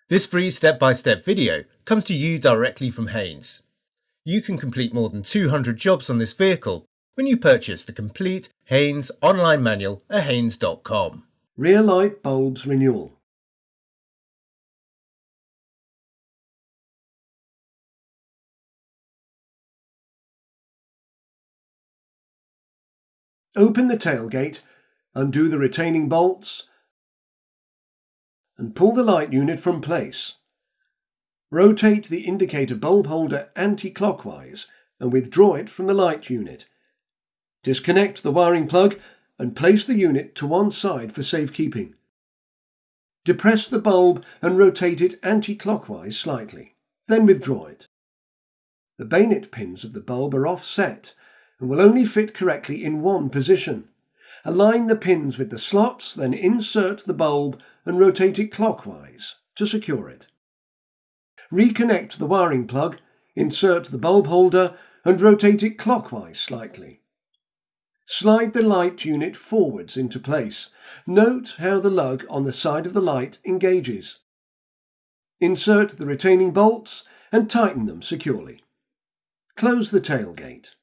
This free step-by-step video comes to you directly from Haynes. You can complete more than 200 jobs on this vehicle when you purchase the complete Haynes online manual at haynes.com. Rear light bulbs renewal. Open the tailgate, undo the retaining bolts, and pull the light unit from place. Rotate the indicator bulb holder anti-clockwise and withdraw it from the light unit. Disconnect the wiring plug and place the unit to one side for safekeeping. Depress the bulb and rotate it anti-clockwise slightly, then withdraw it. The bayonet pins of the bulb are offset and will only fit correctly in one position. Align the pins with the slots, then insert the bulb and rotate it clockwise to secure it. Reconnect the wiring plug, insert the bulb holder and rotate it clockwise slightly. Slide the light unit forwards into place. Note how the lug on the side of the light engages. Insert the retaining bolts and tighten them securely. Close the tailgate.